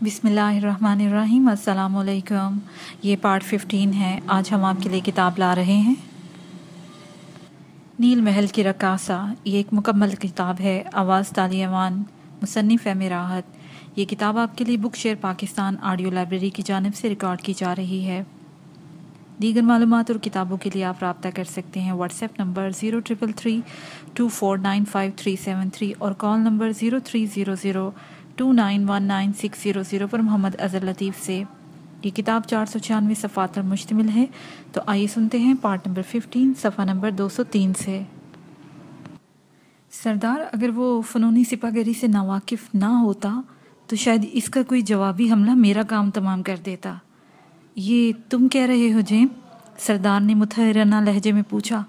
بسم اللہ الرحمن الرحیم۔ السلام علیکم۔ یہ پارٹ 15 ہے۔ آج ہم آپ کے لیے کتاب لا رہے ہیں نیل محل کی رقاصہ۔ یہ ایک مکمل کتاب ہے۔ آواز تالی ایوان، مصنف ہے راحت۔ یہ کتاب آپ کے لیے بک شیئر پاکستان آڈیو لائبریری کی جانب سے ریکارڈ کی جا رہی ہے۔ دیگر معلومات اور کتابوں کے لیے آپ رابطہ کر سکتے ہیں واٹس ایپ نمبر 033324953373 اور کال نمبر 0300291960 پر محمد اظہر لطیف سے۔ یہ کتاب 496 صفحات پر مشتمل ہے۔ تو آئیے سنتے ہیں پارٹ نمبر 15 صفحہ نمبر 203 سے۔ سردار، اگر وہ فنونی سپاہ گری سے ناواقف نہ ہوتا تو شاید اس کا کوئی جوابی حملہ میرا کام تمام کر دیتا۔ یہ تم کہہ رہے ہو جیم؟ سردار نے متحرانہ لہجے میں پوچھا۔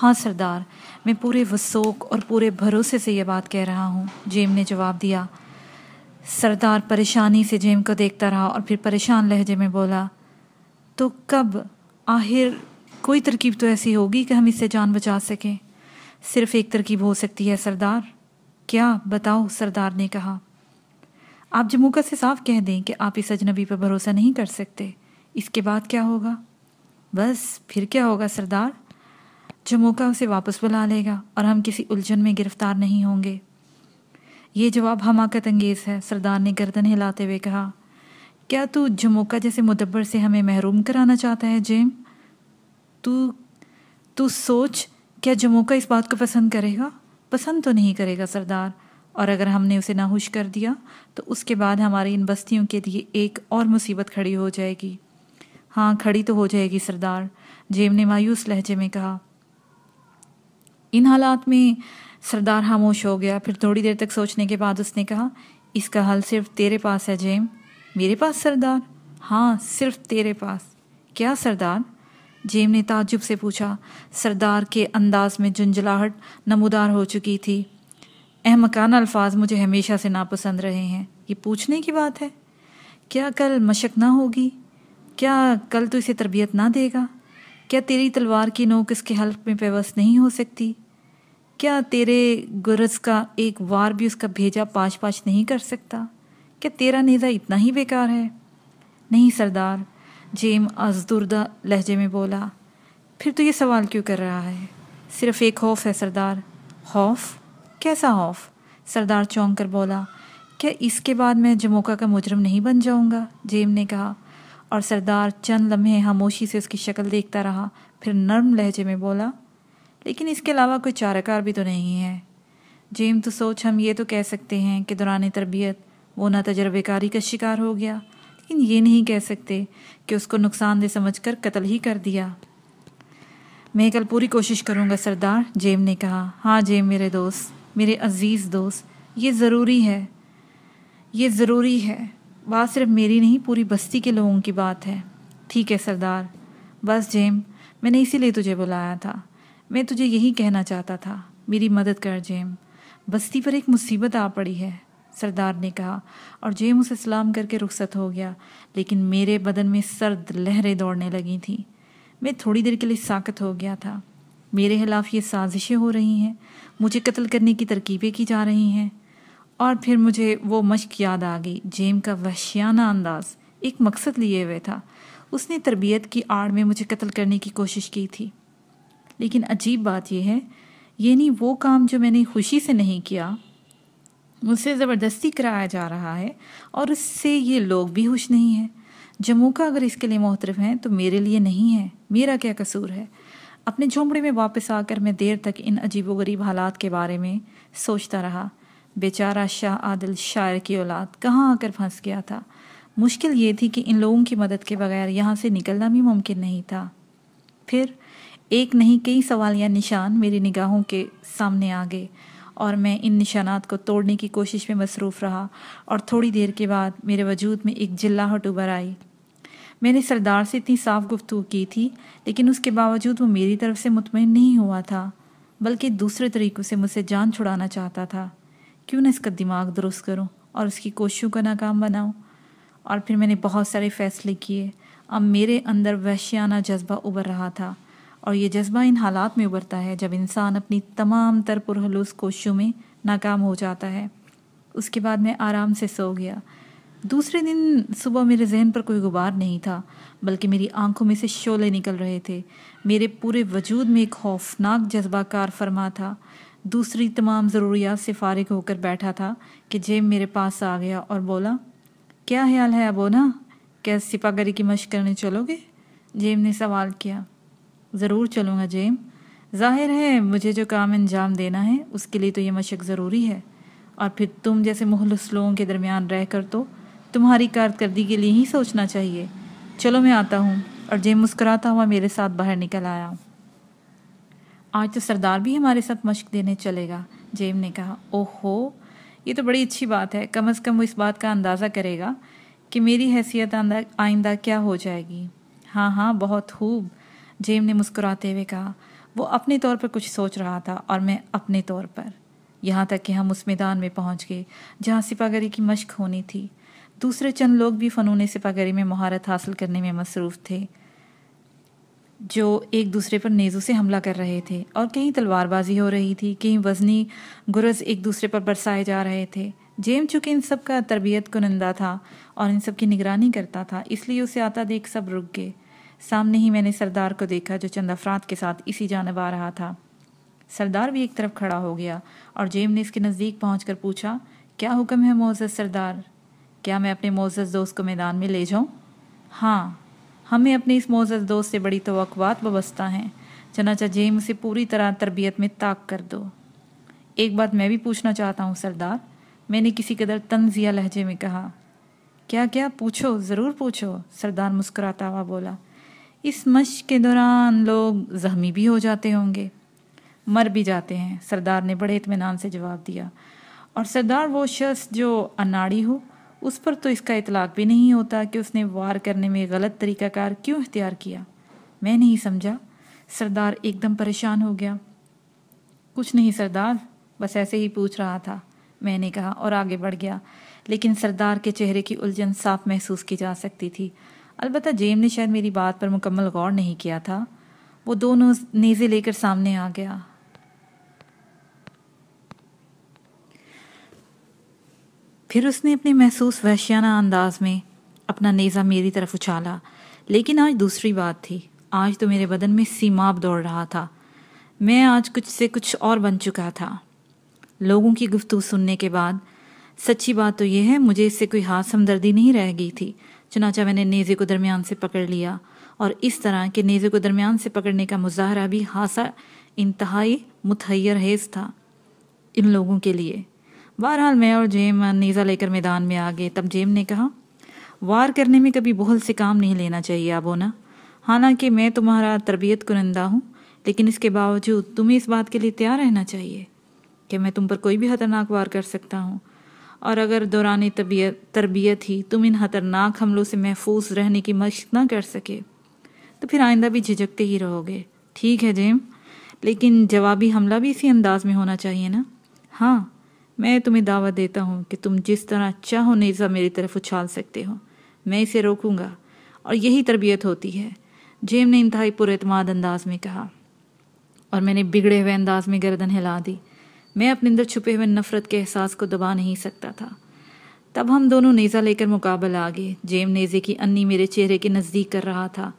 ہاں سردار، میں پورے وثوق اور پورے بھروسے سے یہ بات کہہ رہا ہوں، جیم نے جواب دیا۔ سردار پریشانی سے جیم کو دیکھتا رہا اور پھر پریشان لہجے میں بولا، تو کب؟ آخر کوئی ترکیب تو ایسی ہوگی کہ ہم اس سے جان بچا سکیں۔ صرف ایک ترکیب ہو سکتی ہے سردار۔ کیا؟ بتاؤ، سردار نے کہا۔ آپ جموکا سے صاف کہہ دیں کہ آپ اس اجنبی پر بھروسہ نہیں کر سکتے۔ اس کے بعد کیا ہوگا؟ بس پھر کیا ہوگا سردار؟ جموکا اسے واپس بلا لے گا اور ہم کسی الجھن میں گرفتار نہیں ہوں گے۔ یہ جواب حماقت انگیز ہے، سردار نے گردن ہلاتے ہوئے کہا۔ کیا تو جموکا جیسے مدبر سے ہمیں محروم کرانا چاہتا ہے جیم؟ تو سوچ، کیا جموکا اس بات کو پسند کرے گا؟ پسند تو نہیں کرے گا سردار، اور اگر ہم نے اسے ناہوش کر دیا تو اس کے بعد ہماری ان بستیوں کے لیے ایک اور مصیبت کھڑی ہو جائے گی۔ ہاں کھڑی تو ہو جائے گی سردار، جیم نے مایوس لہجے میں کہا۔ ان حالات میں سردار خاموش ہو گیا۔ پھر تھوڑی دیر تک سوچنے کے بعد اس نے کہا، اس کا حل صرف تیرے پاس ہے جیم۔ میرے پاس سردار؟ ہاں صرف تیرے پاس۔ کیا سردار؟ جیم نے تعجب سے پوچھا۔ سردار کے انداز میں جھنجھلاہٹ نمودار ہو چکی تھی۔ احمقانہ الفاظ مجھے ہمیشہ سے ناپسند رہے ہیں۔ یہ پوچھنے کی بات ہے؟ کیا کل مشق نہ ہوگی؟ کیا کل تو اسے تربیت نہ دے گا؟ کیا تیری تلوار کی نوک اس کے حلق میں پیوست نہیں ہو سکتی؟ کیا تیرے گرز کا ایک وار بھی اس کا بھیجا پاش پاش نہیں کر سکتا؟ کیا تیرا نیزہ اتنا ہی بیکار ہے؟ نہیں سردار، جیم ازدردہ لہجے میں بولا۔ پھر تو یہ سوال کیوں کر رہا ہے؟ صرف ایک خوف ہے سردار۔ خوف؟ کیسا خوف؟ سردار چونک کر بولا۔ کیا اس کے بعد میں جموکا کا مجرم نہیں بن جاؤں گا؟ جیم نے کہا، اور سردار چند لمحے خاموشی سے اس کی شکل دیکھتا رہا، پھر نرم لہجے میں بولا، لیکن اس کے علاوہ کوئی چارہ کار بھی تو نہیں ہے۔ جیم تو سوچ، ہم یہ تو کہہ سکتے ہیں کہ دوران تربیت وہ نہ تجربے کاری کا شکار ہو گیا، لیکن یہ نہیں کہہ سکتے کہ اس کو نقصان دہ سمجھ کر قتل ہی کر دیا۔ میں کل پوری کوشش کروں گا سردار، جیم نے کہا۔ ہاں جیم میرے دوست، میرے عزیز دوست، یہ ضروری ہے، یہ ضروری ہے۔ بات صرف میری نہیں، پوری بستی کے لوگوں کی بات ہے۔ ٹھیک ہے سردار۔ بس جیم، میں نے اسی لیے تجھے بلایا تھا۔ میں تجھے یہی کہنا چاہتا تھا، میری مدد کر جیم۔ بستی پر ایک مصیبت آ پڑی ہے، سردار نے کہا، اور جیم اسے سلام کر کے رخصت ہو گیا، لیکن میرے بدن میں سرد لہریں دوڑنے لگی تھیں۔ میں تھوڑی دیر کے لیے ساکت ہو گیا تھا۔ میرے خلاف یہ سازشیں ہو رہی ہیں، مجھے قتل کرنے کی ترکیبیں کی جا رہی ہیں، اور پھر مجھے وہ مشق یاد آ گئی۔ جیم کا وحشیانہ انداز ایک مقصد لیے ہوئے تھا۔ اس نے تربیت کی آڑ میں مجھے قتل کرنے کی کوشش کی تھی، لیکن عجیب بات یہ ہے، یہ نہیں وہ کام جو میں نے خوشی سے نہیں کیا، مجھ سے زبردستی کرایا جا رہا ہے، اور اس سے یہ لوگ بھی خوش نہیں ہیں۔ جموکا اگر اس کے لیے محترف ہیں تو میرے لیے نہیں ہے۔ میرا کیا قصور ہے؟ اپنے جھونپڑے میں واپس آ کر میں دیر تک ان عجیب و غریب حالات کے بارے میں سوچتا رہا۔ بیچارہ شاہ عادل شاعر کی اولاد کہاں آ کر پھنس گیا تھا۔ مشکل یہ تھی کہ ان لوگوں کی مدد کے بغیر یہاں سے نکلنا بھی ممکن نہیں تھا۔ پھر ایک نہیں کئی سوال یا نشان میری نگاہوں کے سامنے آ گئے، اور میں ان نشانات کو توڑنے کی کوشش میں مصروف رہا، اور تھوڑی دیر کے بعد میرے وجود میں ایک جھلاہٹ ابھر آئی۔ میں نے سردار سے اتنی صاف گفتگو کی تھی، لیکن اس کے باوجود وہ میری طرف سے مطمئن نہیں ہوا تھا، بلکہ دوسرے طریقوں سے مجھ سے جان چھڑانا چاہتا تھا۔ کیوں نہ اس کا دماغ درست کروں اور اس کی کوششوں کو ناکام بناؤں؟ اور پھر میں نے بہت سارے فیصلے کیے۔ اب میرے اندر وحشیانہ جذبہ ابھر رہا تھا، اور یہ جذبہ ان حالات میں ابھرتا ہے جب انسان اپنی تمام تر پرخلوص کوششوں میں ناکام ہو جاتا ہے۔ اس کے بعد میں آرام سے سو گیا۔ دوسرے دن صبح میرے ذہن پر کوئی غبار نہیں تھا، بلکہ میری آنکھوں میں سے شعلے نکل رہے تھے۔ میرے پورے وجود میں ایک خوفناک جذبہ کار فرما تھا۔ دوسری تمام ضروریات سے فارغ ہو کر بیٹھا تھا کہ جیم میرے پاس آ گیا اور بولا، کیا خیال ہے ابونا، کیا سپاہ گری کی مشق کرنے چلو گے؟ جیم نے سوال کیا۔ ضرور چلوں گا جیم، ظاہر ہے مجھے جو کام انجام دینا ہے اس کے لیے تو یہ مشق ضروری ہے، اور پھر تم جیسے مخلص لوگوں کے درمیان رہ کر تو تمہاری کارکردگی کے لیے ہی سوچنا چاہیے۔ چلو میں آتا ہوں۔ اور جیم مسکراتا ہوا میرے ساتھ باہر نکل آیا۔ آج تو سردار بھی ہمارے ساتھ مشق دینے چلے گا، جیم نے کہا۔ اوہو، یہ تو بڑی اچھی بات ہے، کم از کم وہ اس بات کا اندازہ کرے گا کہ میری حیثیت آئندہ کیا ہو جائے گی۔ ہاں ہاں، بہت خوب، جیم نے مسکراتے ہوئے کہا۔ وہ اپنے طور پر کچھ سوچ رہا تھا اور میں اپنے طور پر، یہاں تک کہ ہم اس میدان میں پہنچ گئے جہاں سپاہ گری کی مشق ہونی تھی۔ دوسرے چند لوگ بھی فنون سپاہ گری میں مہارت حاصل کرنے میں مصروف تھے، جو ایک دوسرے پر نیزوں سے حملہ کر رہے تھے، اور کہیں تلوار بازی ہو رہی تھی، کہیں وزنی گرز ایک دوسرے پر برسائے جا رہے تھے۔ جیم چونکہ ان سب کا تربیت کنندہ تھا اور ان سب کی نگرانی کرتا تھا، اس لیے اسے آتا دیکھ سب رک گئے۔ سامنے ہی میں نے سردار کو دیکھا جو چند افراد کے ساتھ اسی جانب آ رہا تھا۔ سردار بھی ایک طرف کھڑا ہو گیا اور جیم نے اس کے نزدیک پہنچ کر پوچھا، کیا حکم ہے معزز سردار؟ کیا میں اپنے معزز دوست کو میدان میں لے جاؤں؟ ہاں، ہمیں اپنے اس معزز دوست سے بڑی توقعات وابستہ ہیں، چنانچہ جیم اسے پوری طرح تربیت میں طاق کر دو۔ ایک بات میں بھی پوچھنا چاہتا ہوں سردار، میں نے کسی قدر طنزیہ لہجے میں کہا۔ کیا پوچھو، ضرور پوچھو، سردار مسکراتا ہوا بولا۔ اس مشق کے دوران لوگ زخمی بھی ہو جاتے ہوں گے۔ مر بھی جاتے ہیں، سردار نے بڑے اطمینان سے جواب دیا۔ اور سردار، وہ شخص جو اناڑی ہو اس پر تو اس کا اطلاق بھی نہیں ہوتا کہ اس نے وار کرنے میں غلط طریقہ کار کیوں اختیار کیا؟ میں نہیں سمجھا۔ سردار ایک دم پریشان ہو گیا۔ کچھ نہیں سردار، بس ایسے ہی پوچھ رہا تھا، میں نے کہا اور آگے بڑھ گیا۔ لیکن سردار کے چہرے کی الجھن صاف محسوس کی جا سکتی تھی۔ البتہ جیم نے شاید میری بات پر مکمل غور نہیں کیا تھا۔ وہ دونوں نیزے لے کر سامنے آ گیا۔ پھر اس نے اپنے محسوس وحشیانہ انداز میں اپنا نیزہ میری طرف اچھالا۔ لیکن آج دوسری بات تھی۔ آج تو میرے بدن میں سیماب دوڑ رہا تھا۔ میں آج کچھ سے کچھ اور بن چکا تھا۔ لوگوں کی گفتگو سننے کے بعد سچی بات تو یہ ہے مجھے اس سے کوئی خاص ہمدردی نہیں رہ گئی تھی، چنانچہ میں نے نیزے کو درمیان سے پکڑ لیا، اور اس طرح کہ نیزے کو درمیان سے پکڑنے کا مظاہرہ بھی خاصا انتہائی متحیر خیز تھا ان لوگوں کے لیے۔ بہرحال میں اور جیم نیزہ لے کر میدان میں آ گئے۔ تب جیم نے کہا، وار کرنے میں کبھی بہل سے کام نہیں لینا چاہیے ابونا۔ حالانکہ میں تمہارا تربیت کنندہ ہوں، لیکن اس کے باوجود تمہیں اس بات کے لیے تیار رہنا چاہیے کہ میں تم پر کوئی بھی خطرناک وار کر سکتا ہوں، اور اگر دوران تربیت ہی تم ان خطرناک حملوں سے محفوظ رہنے کی مشق نہ کر سکے تو پھر آئندہ بھی جھجکتے ہی رہو گے۔ ٹھیک ہے جیم، لیکن جوابی حملہ بھی اسی انداز میں ہونا چاہیے نا؟ ہاں، میں تمہیں دعوت دیتا ہوں کہ تم جس طرح چاہو نیزہ میری طرف اچھال سکتے ہو، میں اسے روکوں گا، اور یہی تربیت ہوتی ہے، جیم نے انتہائی پر اعتماد انداز میں کہا، اور میں نے بگڑے ہوئے انداز میں گردن ہلا دی۔ میں اپنے اندر چھپے ہوئے نفرت کے احساس کو دبا نہیں سکتا تھا۔ تب ہم دونوں نیزہ لے کر مقابل آ گئے۔ جیم نیزے کی انی میرے چہرے کے نزدیک کر رہا تھا،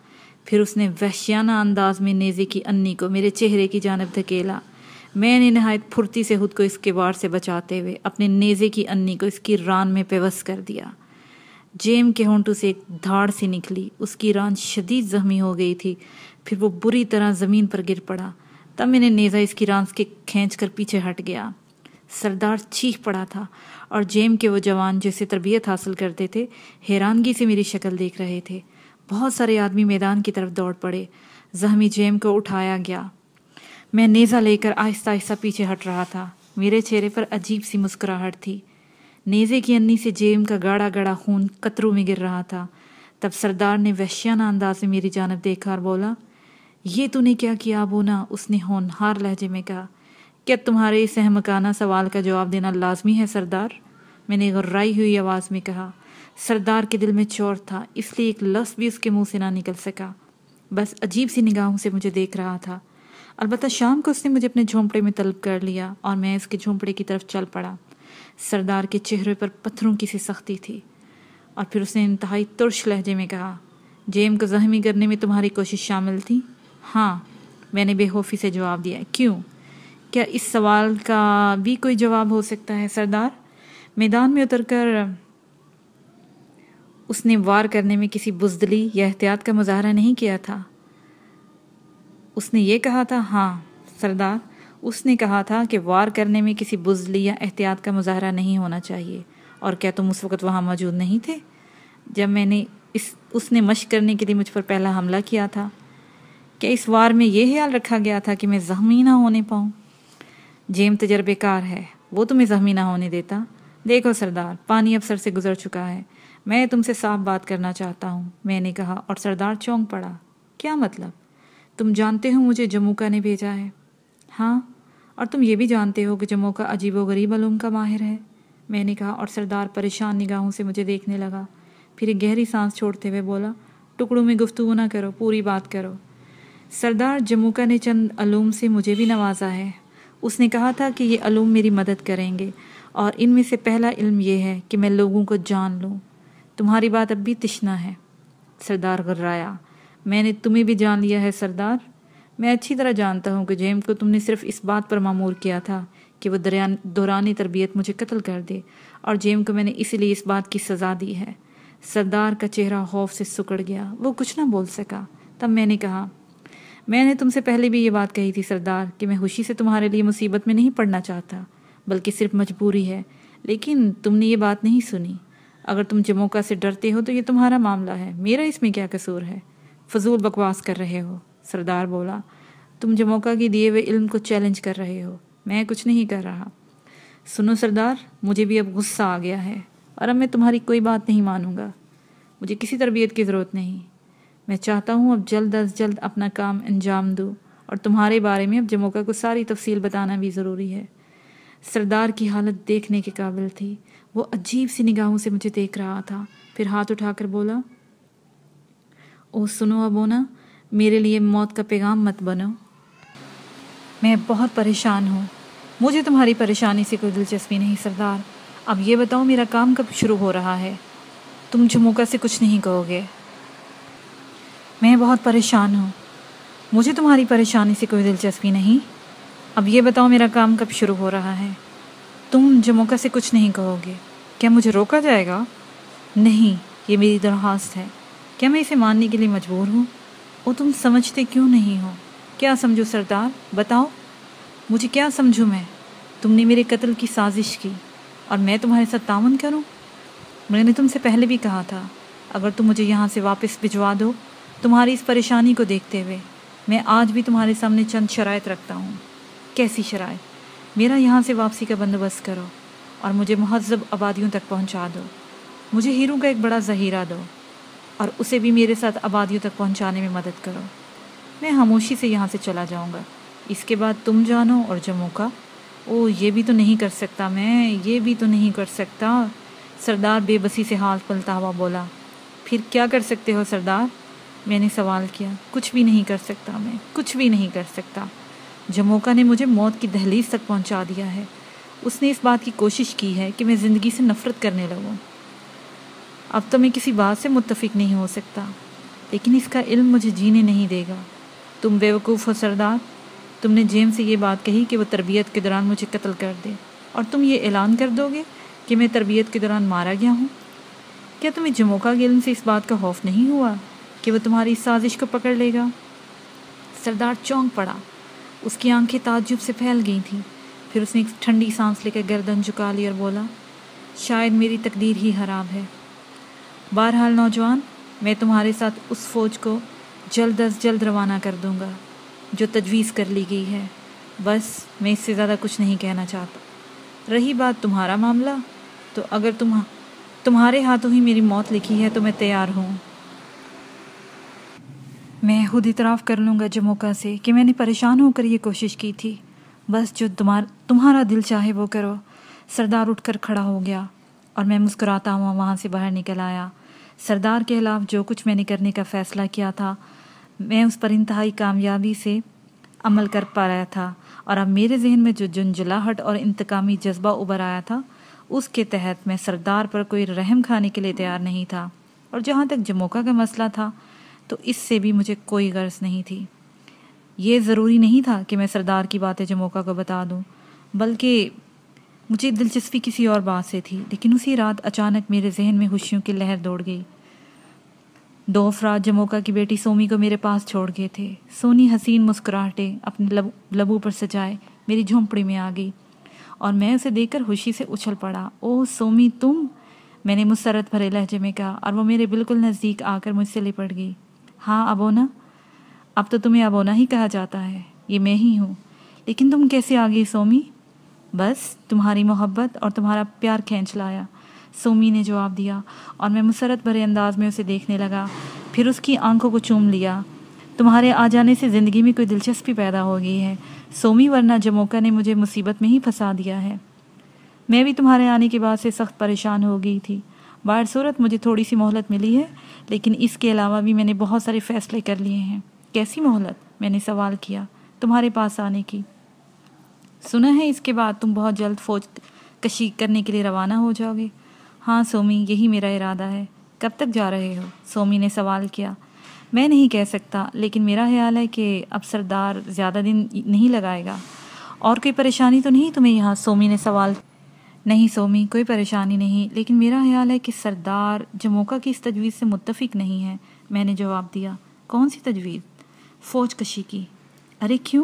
پھر اس نے وحشیانہ انداز میں نیزے کی انی کو میرے چہرے کی جانب دھکیلا۔ میں نے نہایت پھرتی سے خود کو اس کے وار سے بچاتے ہوئے اپنے نیزے کی انی کو اس کی ران میں پیوست کر دیا۔ جیم کے ہونٹوں سے ایک دھاڑ سی نکلی، اس کی ران شدید زخمی ہو گئی تھی، پھر وہ بری طرح زمین پر گر پڑا۔ تب میں نے نیزہ اس کی ران سے کھینچ کر پیچھے ہٹ گیا۔ سردار چیخ پڑا تھا، اور جیم کے وہ جوان جسے تربیت حاصل کرتے تھے حیرانگی سے میری شکل دیکھ رہے تھے۔ بہت سارے آدمی میدان کی طرف دوڑ پڑے۔ زخمی جیم کو اٹھایا گیا۔ میں نیزہ لے کر آہستہ آہستہ پیچھے ہٹ رہا تھا۔ میرے چہرے پر عجیب سی مسکراہٹ تھی۔ نیزے کی انی سے جیم کا گاڑا گاڑا خون قطروں میں گر رہا تھا۔ تب سردار نے وحشیانہ انداز میں میری جانب دیکھا اور بولا، یہ تو نے کیا کیا ابونا؟ اس نے ہونہار لہجے میں کہا۔ کیا تمہارے اس احمقانہ سوال کا جواب دینا لازمی ہے سردار؟ میں نے غرائی ہوئی آواز میں کہا۔ سردار کے دل میں چور تھا، اس لیے ایک لفظ بھی اس کے منہ سے نہ نکل سکا، بس عجیب سی نگاہوں سے مجھے دیکھ رہا تھا۔ البتہ شام کو اس نے مجھے اپنے جھونپڑے میں طلب کر لیا اور میں اس کے جھونپڑے کی طرف چل پڑا۔ سردار کے چہرے پر پتھروں کی سی سختی تھی۔ اور پھر اس نے انتہائی ترش لہجے میں کہا، جیم کو زخمی کرنے میں تمہاری کوشش شامل تھی؟ ہاں، میں نے بے خوفی سے جواب دیا۔ کیوں؟ کیا اس سوال کا بھی کوئی جواب ہو سکتا ہے سردار؟ میدان میں اتر کر اس نے وار کرنے میں کسی بزدلی یا احتیاط کا مظاہرہ نہیں کیا تھا۔ اس نے یہ کہا تھا، ہاں سردار، اس نے کہا تھا کہ وار کرنے میں کسی بزدلی یا احتیاط کا مظاہرہ نہیں ہونا چاہیے۔ اور کیا تم اس وقت وہاں موجود نہیں تھے جب میں نے اس نے مشق کرنے کے لیے مجھ پر پہلا حملہ کیا تھا؟ کیا اس وار میں یہ خیال رکھا گیا تھا کہ میں زخمی نہ ہونے پاؤں؟ جیم تجربے کار ہے، وہ تمہیں زخمی نہ ہونے دیتا۔ دیکھو سردار، پانی اب سر سے گزر چکا ہے، میں تم سے صاف بات کرنا چاہتا ہوں، میں نے کہا، اور سردار چونک پڑا۔ کیا مطلب؟ تم جانتے ہو مجھے جموکا نے بھیجا ہے؟ ہاں، اور تم یہ بھی جانتے ہو کہ جموکا عجیب و غریب علوم کا ماہر ہے، میں نے کہا، اور سردار پریشان نگاہوں سے مجھے دیکھنے لگا، پھر ایک گہری سانس چھوڑتے ہوئے بولا، ٹکڑوں میں گفتگو نہ کرو، پوری بات کرو۔ سردار، جموکا نے چند علوم سے مجھے بھی نوازا ہے۔ اس نے کہا تھا کہ یہ علوم میری مدد کریں گے، اور ان میں سے پہلا علم یہ ہے کہ میں لوگوں کو جان لوں۔ تمہاری بات اب بھی تشنا ہے؟ سردار غرایا۔ میں نے تمہیں بھی جان لیا ہے سردار۔ میں اچھی طرح جانتا ہوں کہ جیم کو تم نے صرف اس بات پر مامور کیا تھا کہ وہ دوران تربیت مجھے قتل کر دے، اور جیم کو میں نے اسی لیے اس بات کی سزا دی ہے۔ سردار کا چہرہ خوف سے سکڑ گیا، وہ کچھ نہ بول سکا۔ تب میں نے کہا، میں نے تم سے پہلے بھی یہ بات کہی تھی سردار کہ میں خوشی سے تمہارے لیے مصیبت میں نہیں پڑنا چاہتا، بلکہ صرف مجبوری ہے، لیکن تم نے یہ بات نہیں سنی۔ اگر تم جموکا سے ڈرتے ہو تو یہ تمہارا معاملہ ہے، میرا اس میں کیا قصور ہے؟ فضول بکواس کر رہے ہو، سردار بولا۔ تم جموکا کی دیے ہوئے علم کو چیلنج کر رہے ہو، میں کچھ نہیں کر رہا۔ سنو سردار، مجھے بھی اب غصہ آ گیا ہے، اور اب میں تمہاری کوئی بات نہیں مانوں گا۔ مجھے کسی تربیت کی ضرورت نہیں، میں چاہتا ہوں اب جلد از جلد اپنا کام انجام دوں، اور تمہارے بارے میں اب جموکا کو ساری تفصیل بتانا بھی ضروری ہے۔ سردار کی حالت دیکھنے کے قابل تھی، وہ عجیب سی نگاہوں سے مجھے دیکھ رہا تھا، پھر ہاتھ اٹھا کر بولا، او سنو ابونا، میرے لیے موت کا پیغام مت بنو۔ میں بہت پریشان ہوں۔ مجھے تمہاری پریشانی سے کوئی دلچسپی نہیں سردار، اب یہ بتاؤ میرا کام کب شروع ہو رہا ہے؟ تم جموکا سے کچھ نہیں کہو گے؟ میں بہت پریشان ہوں۔ مجھے تمہاری پریشانی سے کوئی دلچسپی نہیں، اب یہ بتاؤ میرا کام کب شروع ہو رہا ہے؟ تم جموکا سے کچھ نہیں کہو گے؟ کیا مجھے روکا جائے گا؟ نہیں، یہ میری درخواست ہے، کیا میں اسے ماننے کے لیے مجبور ہوں؟ وہ تم سمجھتے کیوں نہیں ہو؟ کیا سمجھو سردار، بتاؤ مجھے، کیا سمجھوں میں؟ تم نے میرے قتل کی سازش کی اور میں تمہارے ساتھ تعاون کروں؟ میں نے تم سے پہلے بھی کہا تھا، اگر تم مجھے یہاں سے واپس بھجوا دو تمہاری اس پریشانی کو دیکھتے ہوئے، میں آج بھی تمہارے سامنے چند شرائط رکھتا ہوں۔ کیسی شرائط؟ میرا یہاں سے واپسی کا بندوبست کرو اور مجھے مہذب آبادیوں تک پہنچا دو، مجھے ہیروں کا ایک بڑا ذخیرہ دو اور اسے بھی میرے ساتھ آبادیوں تک پہنچانے میں مدد کرو۔ میں خاموشی سے یہاں سے چلا جاؤں گا، اس کے بعد تم جانو اور جموکا۔ او یہ بھی تو نہیں کر سکتا میں، یہ بھی تو نہیں کر سکتا، سردار بے بسی سے ہاتھ پلتا ہوا بولا۔ پھر کیا کر سکتے ہو سردار؟ میں نے سوال کیا۔ کچھ بھی نہیں کر سکتا میں، کچھ بھی نہیں کر سکتا۔ جموکا نے مجھے موت کی دہلیز تک پہنچا دیا ہے، اس نے اس بات کی کوشش کی ہے کہ میں زندگی سے نفرت کرنے لگوں۔ اب تو میں کسی بات سے متفق نہیں ہو سکتا، لیکن اس کا علم مجھے جینے نہیں دے گا۔ تم بیوقوف ہو سردار، تم نے جیم سے یہ بات کہی کہ وہ تربیت کے دوران مجھے قتل کر دے، اور تم یہ اعلان کر دو گے کہ میں تربیت کے دوران مارا گیا ہوں۔ کیا تمہیں جموکا کے علم سے اس بات کا خوف نہیں ہوا کہ وہ تمہاری اس سازش کو پکڑ لے گا؟ سردار چونک پڑا، اس کی آنکھیں تعجب سے پھیل گئی تھیں، پھر اس نے ایک ٹھنڈی سانس لے کر گردن جھکا لی اور بولا، شاید میری تقدیر ہی خراب ہے۔ بہرحال نوجوان، میں تمہارے ساتھ اس فوج کو جلد از جلد روانہ کر دوں گا جو تجویز کر لی گئی ہے، بس میں اس سے زیادہ کچھ نہیں کہنا چاہتا۔ رہی بات تمہارا معاملہ، تو اگر تمہارے ہاتھوں ہی میری موت لکھی ہے تو میں تیار ہوں۔ میں خود اعتراف کر لوں گا جموکا سے کہ میں نے پریشان ہو کر یہ کوشش کی تھی، بس جو تمہارا دل چاہے وہ کرو۔ سردار اٹھ کر کھڑا ہو گیا اور میں مسکراتا ہوا وہاں سے باہر نکل آیا۔ سردار کے خلاف جو کچھ میں نے کرنے کا فیصلہ کیا تھا، میں اس پر انتہائی کامیابی سے عمل کر پا رہا تھا، اور اب میرے ذہن میں جو جنجلاہٹ اور انتقامی جذبہ ابھر آیا تھا اس کے تحت میں سردار پر کوئی رحم کھانے کے لیے تیار نہیں تھا، اور جہاں تک جموکا کا مسئلہ تھا تو اس سے بھی مجھے کوئی غرض نہیں تھی۔ یہ ضروری نہیں تھا کہ میں سردار کی باتیں جموکا کو بتا دوں، بلکہ مجھے دلچسپی کسی اور بات سے تھی۔ لیکن اسی رات اچانک میرے ذہن میں خوشیوں کی لہر دوڑ گئی۔ 2 افراد جموکا کی بیٹی سومی کو میرے پاس چھوڑ گئے تھے۔ سونی حسین مسکراہٹیں اپنے لبوں پر سجائے میری جھونپڑی میں آ گئی اور میں اسے دیکھ کر خوشی سے اچھل پڑا۔ اوہ سومی، تم! میں نے مسرت بھرے لہجے میں کہا، اور وہ میرے بالکل نزدیک آ کر مجھ سے لپٹ گئی۔ ہاں ابونا، اب تو تمہیں ابونا ہی کہا جاتا ہے، یہ میں ہی ہوں۔ لیکن تم کیسے آ گئی سومی؟ بس تمہاری محبت اور تمہارا پیار کھینچ لایا، سومی نے جواب دیا، اور میں مسرت بھرے انداز میں اسے دیکھنے لگا، پھر اس کی آنکھوں کو چوم لیا۔ تمہارے آ جانے سے زندگی میں کوئی دلچسپی پیدا ہو گئی ہے سومی، ورنہ جموکا نے مجھے مصیبت میں ہی پھنسا دیا ہے۔ میں بھی تمہارے آنے کے بعد سے سخت پریشان ہو گئی تھی۔ باہر صورت مجھے تھوڑی سی مہلت ملی ہے، لیکن اس کے علاوہ بھی میں نے بہت سارے فیصلے کر لیے ہیں۔ کیسی مہلت؟ میں نے سوال کیا۔ تمہارے پاس آنے کی۔ سنا ہے اس کے بعد تم بہت جلد فوج کشی کرنے کے لیے روانہ ہو جاؤ گے۔ ہاں سومی، یہی میرا ارادہ ہے۔ کب تک جا رہے ہو؟ سومی نے سوال کیا۔ میں نہیں کہہ سکتا، لیکن میرا خیال ہے کہ اب سردار زیادہ دن نہیں لگائے گا۔ اور کوئی پریشانی تو نہیں تمہیں یہاں؟ سومی نے سوال۔ نہیں سومی، کوئی پریشانی نہیں، لیکن میرا خیال ہے کہ سردار جموکا کی اس تجویز سے متفق نہیں ہے، میں نے جواب دیا۔ کون سی تجویز؟ فوج کشی کی۔ ارے کیوں؟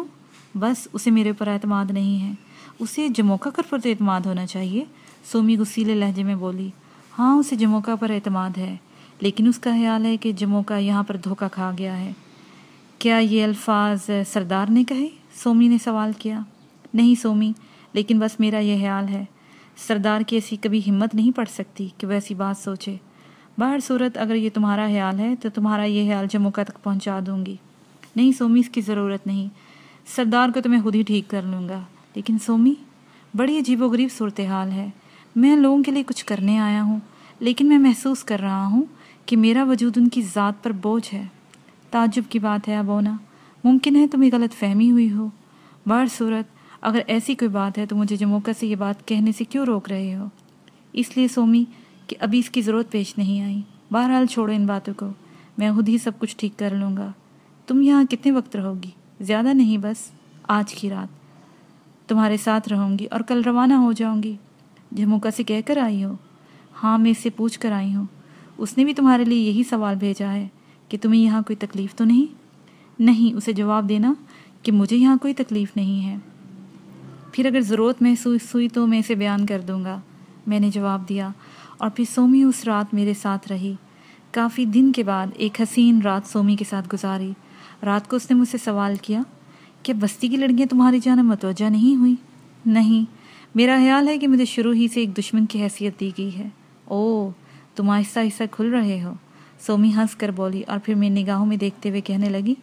بس اسے میرے اوپر اعتماد نہیں ہے۔ اسے جموکا پر تو اعتماد ہونا چاہیے، سومی غصیلے لہجے میں بولی۔ ہاں اسے جموکا پر اعتماد ہے، لیکن اس کا خیال ہے کہ جموکا یہاں پر دھوکہ کھا گیا ہے۔ کیا یہ الفاظ سردار نے کہے؟ سومی نے سوال کیا۔ نہیں سومی، لیکن بس میرا یہ خیال ہے۔ سردار کی ایسی کبھی ہمت نہیں پڑ سکتی کہ وہ ایسی بات سوچے۔ باہر صورت اگر یہ تمہارا خیال ہے تو تمہارا یہ خیال جموکا تک پہنچا دوں گی۔ نہیں سومی، اس کی ضرورت نہیں، سردار کو تو میں خود ہی ٹھیک کر لوں گا۔ لیکن سومی، بڑی عجیب و غریب صورتحال ہے۔ میں لوگوں کے لیے کچھ کرنے آیا ہوں، لیکن میں محسوس کر رہا ہوں کہ میرا وجود ان کی ذات پر بوجھ ہے۔ تعجب کی بات ہے ابونا، ممکن ہے تمہیں غلط فہمی ہوئی ہو۔ باہر صورت اگر ایسی کوئی بات ہے تو مجھے جموکا سے یہ بات کہنے سے کیوں روک رہے ہو؟ اس لیے سومی کہ ابھی اس کی ضرورت پیش نہیں آئی۔ بہرحال چھوڑو ان باتوں کو، میں خود ہی سب کچھ ٹھیک کر لوں گا۔ تم یہاں کتنے وقت رہو گی؟ زیادہ نہیں، بس آج کی رات تمہارے ساتھ رہوں گی اور کل روانہ ہو جاؤں گی۔ جموکا سے کہہ کر آئی ہو؟ ہاں میں اس سے پوچھ کر آئی ہوں۔ اس نے بھی تمہارے لیے یہی سوال بھیجا ہے کہ تمہیں یہاں کوئی تکلیف تو نہیں؟ نہیں، اسے جواب دینا کہ مجھے یہاں کوئی تکلیف نہیں ہے۔ پھر اگر ضرورت محسوس ہوئی تو میں اسے بیان کر دوں گا، میں نے جواب دیا۔ اور پھر سومی اس رات میرے ساتھ رہی۔ کافی دن کے بعد ایک حسین رات سومی کے ساتھ گزاری۔ رات کو اس نے مجھ سے سوال کیا، کیا بستی کی لڑکیاں تمہاری جانب متوجہ نہیں ہوئی؟ نہیں، میرا خیال ہے کہ مجھے شروع ہی سے ایک دشمن کی حیثیت دی گئی ہے۔ اوہ، تم آہستہ آہستہ کھل رہے ہو، سومی ہنس کر بولی، اور پھر میری نگاہوں میں دیکھتے ہوئے کہنے لگی،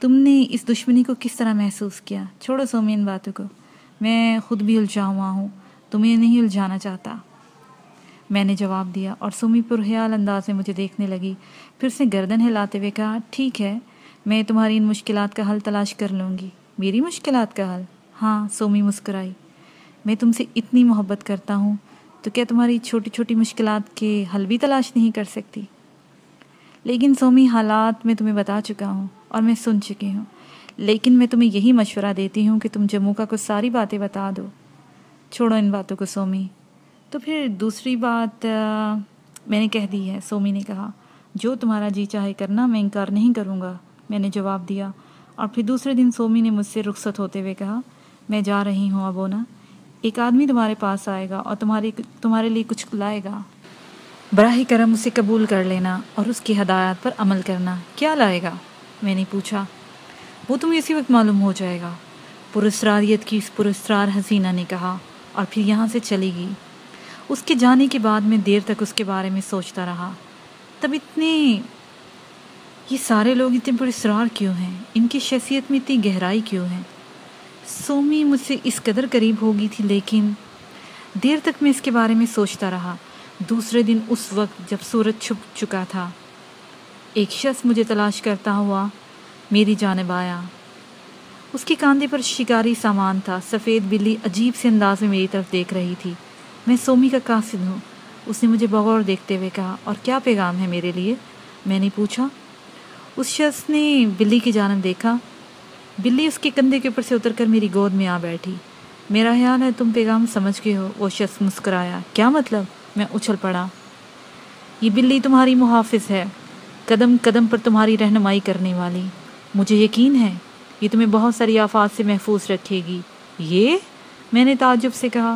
تم نے اس دشمنی کو کس طرح محسوس کیا؟ چھوڑو سومی ان باتوں کو، میں خود بھی الجھا ہوا ہوں، تمہیں نہیں الجھانا چاہتا، میں نے جواب دیا۔ اور سومی پرخیال انداز میں مجھے دیکھنے لگی، پھر اس نے گردن ہلاتے ہوئے کہا، ٹھیک ہے، میں تمہاری ان مشکلات کا حل تلاش کر لوں گی۔ میری مشکلات کا حل؟ ہاں، سومی مسکرائی۔ میں تم سے اتنی محبت کرتا ہوں تو کیا تمہاری چھوٹی چھوٹی مشکلات کے حل بھی تلاش نہیں کر سکتی؟ لیکن سومی، حالات میں تمہیں بتا چکا ہوں اور میں سن چکی ہوں، لیکن میں تمہیں یہی مشورہ دیتی ہوں کہ تم جموکا کو ساری باتیں بتا دو۔ چھوڑو ان باتوں کو سومی۔ تو پھر دوسری بات میں نے کہہ دی ہے، سومی نے کہا۔ جو تمہارا جی چاہے کرنا، میں انکار نہیں کروں گا، میں نے جواب دیا۔ اور پھر دوسرے دن سومی نے مجھ سے رخصت ہوتے ہوئے کہا، میں جا رہی ہوں ابونا، ایک آدمی تمہارے پاس آئے گا اور تمہارے لیے کچھ لائے گا، براہ کرم اسے قبول کر لینا اور اس کی ہدایات پر عمل کرنا۔ کیا لائے گا؟ میں نے پوچھا۔ وہ تمہیں اسی وقت معلوم ہو جائے گا، پراسراریت کی اس پراسرار حسینہ نے کہا، اور پھر یہاں سے چلی گئی۔ اس کے جانے کے بعد میں دیر تک اس کے بارے میں سوچتا رہا، تب یہ سارے لوگ اتنے پراسرار کیوں ہیں؟ ان کی شخصیت میں اتنی گہرائی کیوں ہے؟ سومی مجھ سے اس قدر قریب ہو گئی تھی، لیکن دیر تک میں اس کے بارے میں سوچتا رہا۔ دوسرے دن اس وقت جب سورج چھپ چکا تھا، ایک شخص مجھے تلاش کرتا ہوا میری جانب آیا۔ اس کے کاندھے پر شکاری سامان تھا۔ سفید بلی عجیب سے انداز میں میری طرف دیکھ رہی تھی۔ میں سومی کا قاصد ہوں، اس نے مجھے بغور دیکھتے ہوئے کہا۔ اور کیا پیغام ہے میرے لیے؟ میں نے پوچھا۔ اس شخص نے بلی کی جانب دیکھا۔ بلی اس کے کندھے کے اوپر سے اتر کر میری گود میں آ بیٹھی۔ میرا خیال ہے تم پیغام سمجھ گئے ہو، وہ شخص مسکرایا۔ کیا مطلب؟ میں اچھل پڑا۔ یہ بلی تمہاری محافظ ہے، قدم قدم پر تمہاری رہنمائی کرنے والی۔ مجھے یقین ہے یہ تمہیں بہت ساری آفات سے محفوظ رکھے گی۔ یہ؟ میں نے تعجب سے کہا۔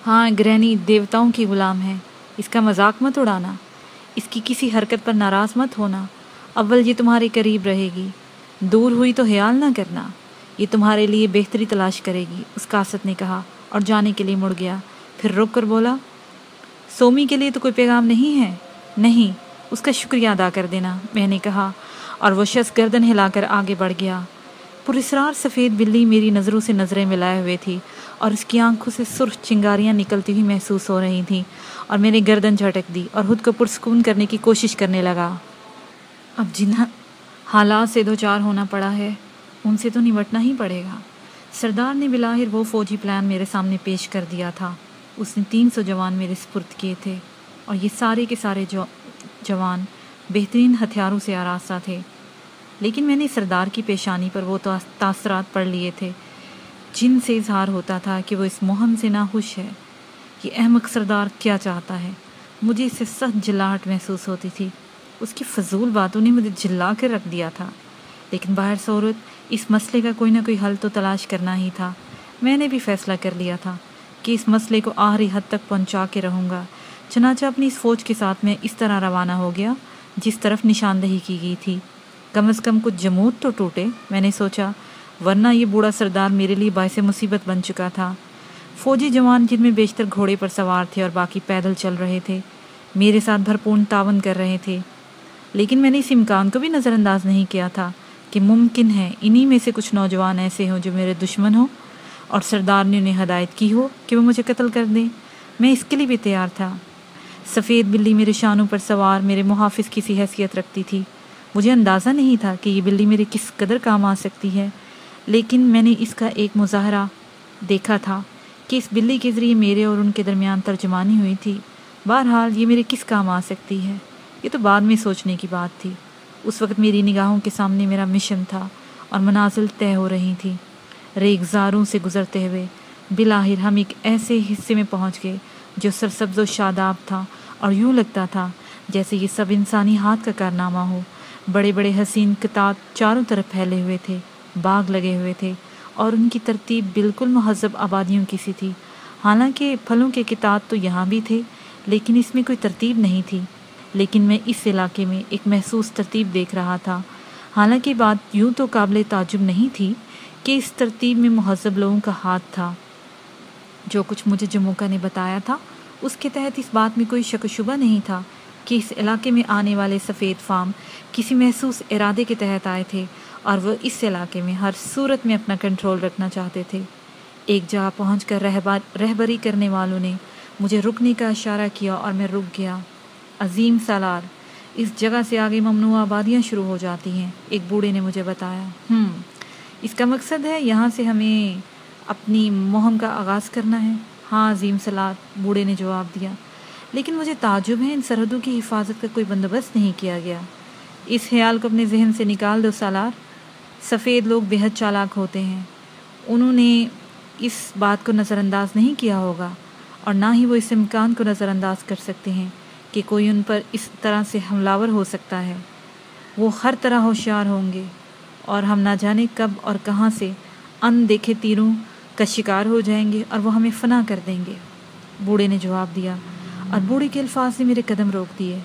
ہاں گرینی، دیوتاؤں کی غلام ہے۔ اس کا مذاق مت اڑانا، اس کی کسی حرکت پر ناراض مت ہونا۔ اول یہ تمہارے قریب رہے گی، دور ہوئی تو خیال نہ کرنا، یہ تمہارے لیے بہتری تلاش کرے گی، اس قاصد نے کہا اور جانے کے لیے مڑ گیا۔ پھر رک کر بولا، سومی کے لیے تو کوئی پیغام نہیں ہے؟ نہیں، اس کا شکریہ ادا کر دینا، میں نے کہا، اور وہ شخص گردن ہلا کر آگے بڑھ گیا۔ پراسرار سفید بلی میری نظروں سے نظریں ملائے ہوئے تھی اور اس کی آنکھوں سے سرخ چنگاریاں نکلتی ہوئی محسوس ہو رہی تھیں، اور میں نے گردن جھٹک دی اور خود کو پرسکون کرنے کی کوشش کرنے لگا۔ اب جن حالات سے دوچار ہونا پڑا ہے ان سے تو نمٹنا ہی پڑے گا۔ سردار نے بلاخر وہ فوجی پلان میرے سامنے پیش کر دیا تھا۔ اس نے 300 جوان میرے سپرد کیے تھے، اور یہ سارے کے سارے جوان بہترین ہتھیاروں سے آراستہ تھے، لیکن میں نے سردار کی پیشانی پر وہ تاثرات پڑھ لیے تھے جن سے اظہار ہوتا تھا کہ وہ اس مہم سے ناخوش ہے۔ یہ احمق سردار کیا چاہتا ہے؟ مجھے اس سے سخت جلاہٹ محسوس ہوتی تھی۔ اس کی فضول باتوں نے مجھے جلا کر رکھ دیا تھا، لیکن باہر صورت اس مسئلے کا کوئی نہ کوئی حل تو تلاش کرنا ہی تھا۔ میں نے بھی فیصلہ کر لیا تھا کہ اس مسئلے کو آخری حد تک پہنچا کے رہوں گا۔ چنانچہ اپنی اس فوج کے ساتھ میں اس طرح روانہ ہو گیا جس طرف نشاندہی کی گئی تھی۔ کم از کم کچھ جمود تو ٹوٹے، میں نے سوچا، ورنہ یہ بوڑھا سردار میرے لیے باعث مصیبت بن چکا تھا۔ فوجی جوان، جن میں بیشتر گھوڑے پر سوار تھے اور باقی پیدل چل رہے تھے، میرے ساتھ بھرپور تعاون کر رہے تھے، لیکن میں نے اس امکان کو بھی نظر انداز نہیں کیا تھا کہ ممکن ہے انہی میں سے کچھ نوجوان ایسے ہوں جو میرے دشمن ہوں، اور سردار نے انہیں ہدایت کی ہو کہ وہ مجھے قتل کر دیں۔ میں اس کے لیے بھی تیار تھا۔ سفید بلی میرے شانوں پر سوار میرے محافظ کی سی حیثیت رکھتی تھی۔ مجھے اندازہ نہیں تھا کہ یہ بلی میرے کس قدر کام آ سکتی ہے، لیکن میں نے اس کا ایک مظاہرہ دیکھا تھا کہ اس بلی کے ذریعے میرے اور ان کے درمیان ترجمانی ہوئی تھی۔ بہرحال یہ میرے کس کام آ سکتی ہے، یہ تو بعد میں سوچنے کی بات تھی۔ اس وقت میری نگاہوں کے سامنے میرا مشن تھا اور منازل طے ہو رہی تھی۔ ریگزاروں سے گزرتے ہوئے بلاخر ہم ایک ایسے حصے میں پہنچ گئے جو سرسبز و شاداب تھا، اور یوں لگتا تھا جیسے یہ سب انسانی ہاتھ کا کارنامہ ہو۔ بڑے بڑے حسین قطعات چاروں طرف پھیلے ہوئے تھے، باغ لگے ہوئے تھے، اور ان کی ترتیب بالکل مہذب آبادیوں کی سی تھی۔ حالانکہ پھلوں کے قطعات تو یہاں بھی تھے، لیکن اس میں کوئی ترتیب نہیں تھی۔ لیکن میں اس علاقے میں ایک محسوس ترتیب دیکھ رہا تھا۔ حالانکہ بات یوں تو قابل تعجب نہیں تھی کہ اس ترتیب میں مہذب لوگوں کا ہاتھ تھا۔ جو کچھ مجھے جموکا نے بتایا تھا اس کے تحت اس بات میں کوئی شک و شبہ نہیں تھا کہ اس علاقے میں آنے والے سفید فام کسی محسوس ارادے کے تحت آئے تھے، اور وہ اس علاقے میں ہر صورت میں اپنا کنٹرول رکھنا چاہتے تھے۔ ایک جگہ پہنچ کر رہبری کرنے والوں نے مجھے رکنے کا اشارہ کیا اور میں رک گیا۔ عظیم سالار، اس جگہ سے آگے ممنوع آبادیاں شروع ہو جاتی ہیں، ایک بوڑھے نے مجھے بتایا۔ اس کا مقصد ہے یہاں سے ہمیں اپنی مہم کا آغاز کرنا ہے؟ ہاں عظیم سالار، بوڑھے نے جواب دیا، لیکن مجھے تعجب ہے ان سرحدوں کی حفاظت کا کوئی بندوبست نہیں کیا گیا۔ اس خیال کو اپنے ذہن سے نکال دو سالار۔ سفید لوگ بے حد چالاک ہوتے ہیں، انہوں نے اس بات کو نظر انداز نہیں کیا ہوگا، اور نہ ہی وہ اس امکان کو نظر انداز کر سکتے ہیں کہ کوئی ان پر اس طرح سے حملہ ور ہو سکتا ہے۔ وہ ہر طرح ہوشیار ہوں گے، اور ہم نہ جانے کب اور کہاں سے ان دیکھے تیروں کا شکار ہو جائیں گے اور وہ ہمیں فنا کر دیں گے، بوڑھے نے جواب دیا، اور بوڑھے کے الفاظ نے میرے قدم روک دیے۔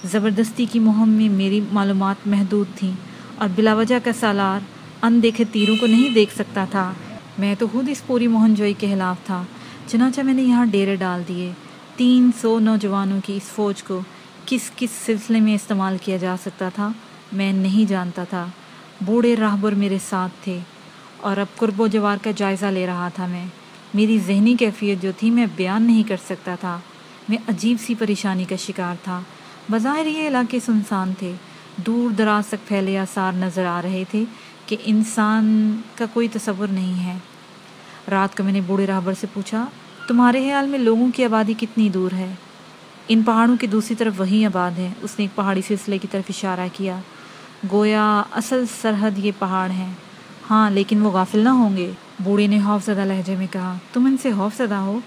زبردستی کی مہم میں میری معلومات محدود تھیں، اور بلا وجہ کا سالار ان دیکھے تیروں کو نہیں دیکھ سکتا تھا۔ میں تو خود اس پوری مہم جوئی کے خلاف تھا، چنانچہ میں نے یہاں ڈیرے ڈال دیے۔ 300 نوجوانوں کی اس فوج کو کس کس سلسلے میں استعمال کیا جا سکتا تھا میں نہیں جانتا تھا۔ بوڑھے راہبر میرے ساتھ تھے، اور اب قرب و جوار کا جائزہ لے رہا تھا میں۔ میری ذہنی کیفیت جو تھی میں بیان نہیں کر سکتا تھا۔ میں عجیب سی پریشانی کا شکار تھا۔ بظاہر یہ علاقے سنسان تھے، دور دراز تک پھیلے آثار نظر آ رہے تھے کہ انسان کا کوئی تصور نہیں ہے۔ رات کو میں نے بوڑھے راہبر سے پوچھا، تمہارے خیال میں لوگوں کی آبادی کتنی دور ہے؟ ان پہاڑوں کی دوسری طرف وہی آباد ہے۔ اس نے ایک پہاڑی سلسلے کی طرف اشارہ کیا، گویا اصل سرحد یہ پہاڑ ہیں۔ ہاں، لیکن وہ غافل نہ ہوں گے، بوڑھے نے خوفزدہ لہجے میں کہا۔ تم ان سے خوفزدہ ہو؟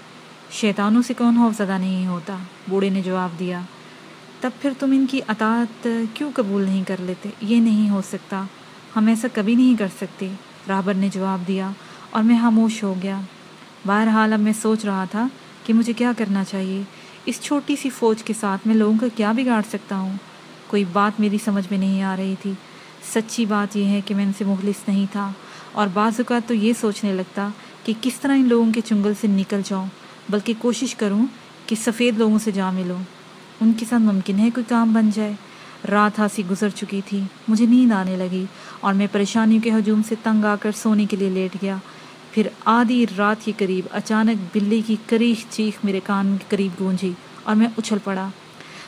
شیطانوں سے کون خوفزدہ نہیں ہوتا، بوڑھے نے جواب دیا۔ تب پھر تم ان کی اطاعت کیوں قبول نہیں کر لیتے؟ یہ نہیں ہو سکتا، ہم ایسا کبھی نہیں کر سکتے، راہبر نے جواب دیا، اور میں خاموش ہو گیا۔ بہرحال اب میں سوچ رہا تھا کہ مجھے کیا کرنا چاہیے۔ اس چھوٹی سی فوج کے ساتھ میں لوگوں کا کیا بگاڑ سکتا ہوں؟ کوئی بات میری سمجھ میں نہیں آ رہی تھی۔ سچی بات یہ ہے کہ میں ان سے مخلص نہیں تھا، اور بعض اوقات تو یہ سوچنے لگتا کہ کس طرح ان لوگوں کے چنگل سے نکل جاؤں، بلکہ کوشش کروں کہ سفید لوگوں سے جا ملوں۔ ان کے ساتھ ممکن ہے کوئی کام بن جائے۔ رات ہاسی گزر چکی تھی، مجھے نیند آنے لگی اور میں پریشانیوں کے ہجوم سے تنگ آ کر سونے کے لیے لیٹ گیا۔ پھر آدھی رات کے قریب اچانک بلی کی کریش چیخ میرے کان کے قریب گونجی اور میں اچھل پڑا۔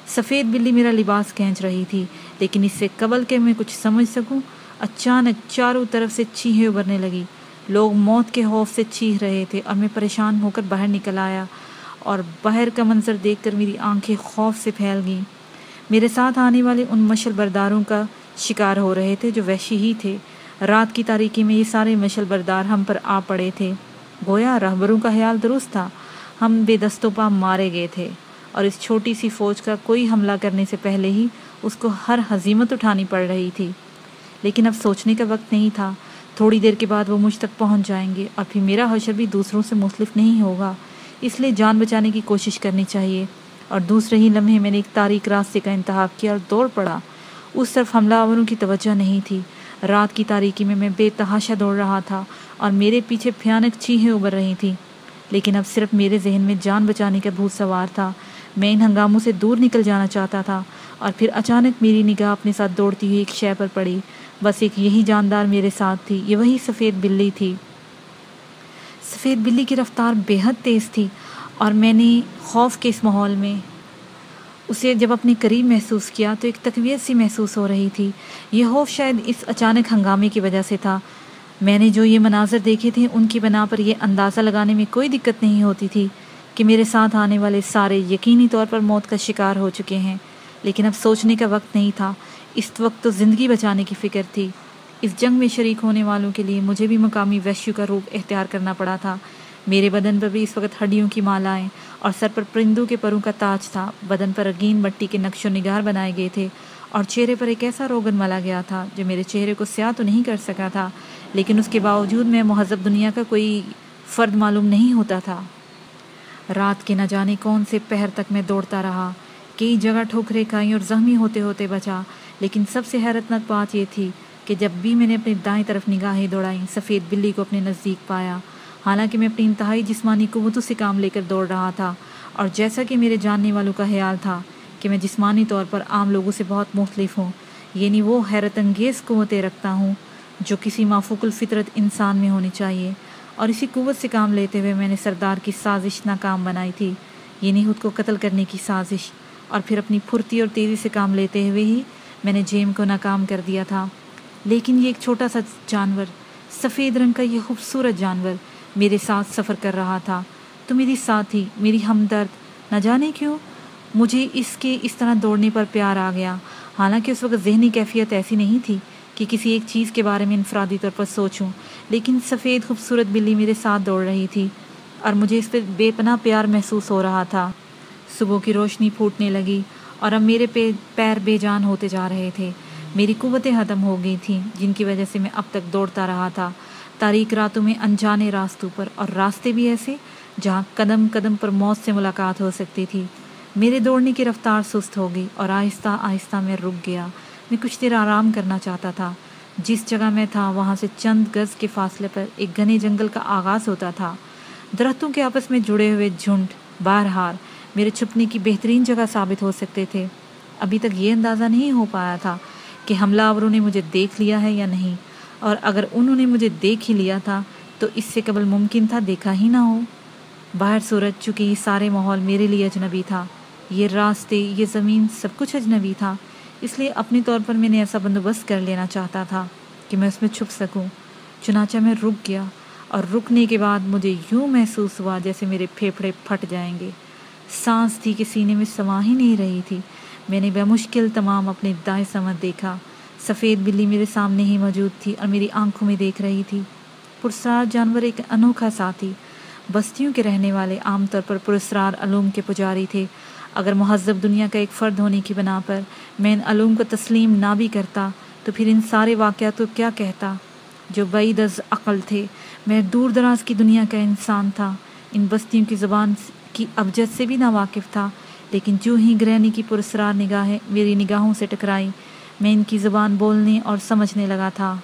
سفید بلی میرا لباس کھینچ رہی تھی، لیکن اس سے قبل کہ میں کچھ سمجھ سکوں، اچانک چاروں طرف سے چیخیں ابھرنے لگی۔ لوگ موت کے خوف سے چیخ رہے تھے اور میں پریشان ہو کر باہر نکل آیا، اور باہر کا منظر دیکھ کر میری آنکھیں خوف سے پھیل گئیں۔ میرے ساتھ آنے والے ان مشل برداروں کا شکار ہو رہے تھے جو وحشی ہی تھے۔ رات کی تاریکی میں یہ سارے مشل بردار ہم پر آ پڑے تھے۔ گویا راہبروں کا خیال درست تھا، ہم بے دست و پا مارے گئے تھے، اور اس چھوٹی سی فوج کا کوئی حملہ کرنے سے پہلے ہی اس کو ہر ہزیمت اٹھانی پڑ رہی تھی۔ لیکن اب سوچنے کا وقت نہیں تھا، تھوڑی دیر کے بعد وہ مجھ تک پہنچ جائیں گے، اور پھر میرا حشر بھی دوسروں سے مختلف نہیں ہوگا۔ اس لیے جان بچانے کی کوشش کرنی چاہیے، اور دوسرے ہی لمحے میں نے ایک تاریک راستے کا انتخاب کیا اور دوڑ پڑا۔ اس طرف حملہ آوروں کی توجہ نہیں تھی۔ رات کی تاریکی میں بے تحاشا دوڑ رہا تھا اور میرے پیچھے بھیانک چیخیں ابھر رہی تھیں، لیکن اب صرف میرے ذہن میں جان بچانے کا بھوت سوار تھا۔ میں ان ہنگاموں سے دور نکل جانا چاہتا تھا، اور پھر اچانک میری نگاہ اپنے ساتھ دوڑتی ہوئی ایک شے پر پڑی۔ بس ایک یہی جاندار میرے ساتھ تھی، یہ وہی سفید بلی تھی۔ سفید بلی کی رفتار بے حد تیز تھی، اور میں نے خوف کے اس ماحول میں اسے جب اپنے قریب محسوس کیا تو ایک تقویت سی محسوس ہو رہی تھی۔ یہ خوف شاید اس اچانک ہنگامے کی وجہ سے تھا۔ میں نے جو یہ مناظر دیکھے تھے ان کی بنا پر یہ اندازہ لگانے میں کوئی دقت نہیں ہوتی تھی کہ میرے ساتھ آنے والے سارے یقینی طور پر موت کا شکار ہو چکے ہیں، لیکن اب سوچنے کا وقت نہیں تھا۔ اس وقت تو زندگی بچانے کی فکر تھی۔ اس جنگ میں شریک ہونے والوں کے لیے مجھے بھی مقامی وحشیوں کا روپ اختیار کرنا پڑا تھا۔ میرے بدن پر بھی اس وقت ہڈیوں کی مالائیں اور سر پر پرندوں کے پروں کا تاج تھا۔ بدن پر رنگین مٹی کے نقش و نگار بنائے گئے تھے، اور چہرے پر ایک ایسا روغن ملا گیا تھا جو میرے چہرے کو سیاہ تو نہیں کر سکا تھا، لیکن اس کے باوجود میں مہذب دنیا کا کوئی فرد معلوم نہیں ہوتا تھا۔ رات کے نہ جانے کون سے پہر تک میں دوڑتا رہا، کئی جگہ ٹھوکریں کھائیں اور زخمی ہوتے ہوتے بچا، لیکن سب سے حیرتناک بات یہ تھی کہ جب بھی میں نے اپنی دائیں طرف نگاہیں دوڑائیں، سفید بلی کو اپنے نزدیک پایا۔ حالانکہ میں اپنی انتہائی جسمانی قوتوں سے کام لے کر دوڑ رہا تھا، اور جیسا کہ میرے جاننے والوں کا خیال تھا کہ میں جسمانی طور پر عام لوگوں سے بہت مختلف ہوں، یعنی وہ حیرت انگیز قوتیں رکھتا ہوں جو کسی مافوق الفطرت انسان میں ہونی چاہیے، اور اسی قوت سے کام لیتے ہوئے میں نے سردار کی سازش ناکام بنائی تھی، یعنی خود کو قتل کرنے کی سازش، اور پھر اپنی پھرتی اور تیزی سے کام لیتے ہوئے ہی میں نے جیم کو ناکام کر دیا تھا۔ لیکن یہ ایک چھوٹا سا جانور، سفید رنگ کا یہ خوبصورت جانور میرے ساتھ سفر کر رہا تھا، تو میری ساتھی، میری ہمدرد، نہ جانے کیوں مجھے اس کے اس طرح دوڑنے پر پیار آ گیا۔ حالانکہ اس وقت ذہنی کیفیت ایسی نہیں تھی کہ کسی ایک چیز کے بارے میں انفرادی طور پر سوچوں، لیکن سفید خوبصورت بلی میرے ساتھ دوڑ رہی تھی اور مجھے اس پر بے پناہ پیار محسوس ہو رہا تھا۔ صبح کی روشنی پھوٹنے لگی اور اب میرے پیر بے جان ہوتے جا رہے تھے۔ میری قوتیں ختم ہو گئی تھیں جن کی وجہ سے میں اب تک دوڑتا رہا تھا، تاریک راتوں میں انجانے راستوں پر، اور راستے بھی ایسے جہاں قدم قدم پر موت سے ملاقات ہو سکتی تھی۔ میرے دوڑنے کی رفتار سست ہو گئی اور آہستہ آہستہ میں رک گیا۔ میں کچھ دیر آرام کرنا چاہتا تھا۔ جس جگہ میں تھا وہاں سے چند گز کے فاصلے پر ایک گھنے جنگل کا آغاز ہوتا تھا، درختوں کے آپس میں جڑے ہوئے جھنڈ بہرحال میرے چھپنے کی بہترین جگہ ثابت ہو سکتے تھے۔ ابھی تک یہ اندازہ نہیں ہو پایا تھا کہ حملہ آوروں نے مجھے دیکھ لیا ہے یا نہیں، اور اگر انہوں نے مجھے دیکھ ہی لیا تھا تو اس سے قبل ممکن تھا دیکھا ہی نہ ہو۔ باہر سورج، چونکہ یہ سارے ماحول میرے لیے اجنبی تھا، یہ راستے، یہ زمین، سب کچھ اجنبی تھا، اس لیے اپنے طور پر میں نے ایسا بندوبست کر لینا چاہتا تھا کہ میں اس میں چھپ سکوں۔ چنانچہ میں رک گیا اور رکنے کے بعد مجھے یوں محسوس ہوا جیسے میرے پھیپھڑے پھٹ جائیں گے۔ سانس تھی کہ سینے میں سما ہی نہیں رہی تھی۔ میں نے بمشکل تمام اپنے دائیں سمت دیکھا۔ سفید بلی میرے سامنے ہی موجود تھی اور میری آنکھوں میں دیکھ رہی تھی۔ پرسرار جانور ایک انوکھا ساتھی۔ بستیوں کے رہنے والے عام طور پر پرسرار علوم کے پجاری تھے۔ اگر مہذب دنیا کا ایک فرد ہونے کی بنا پر میں ان علوم کو تسلیم نہ بھی کرتا تو پھر ان سارے واقعات کو کیا کہتا جو بعید از عقل تھے۔ میں دور دراز کی دنیا کا انسان تھا، ان بستیوں کی زبان کی ابجد سے بھی نا واقف تھا، لیکن جو ہی گرہنی کی پرسرار نگاہیں میری نگاہوں سے ٹکرائی میں ان کی زبان بولنے اور سمجھنے لگا تھا۔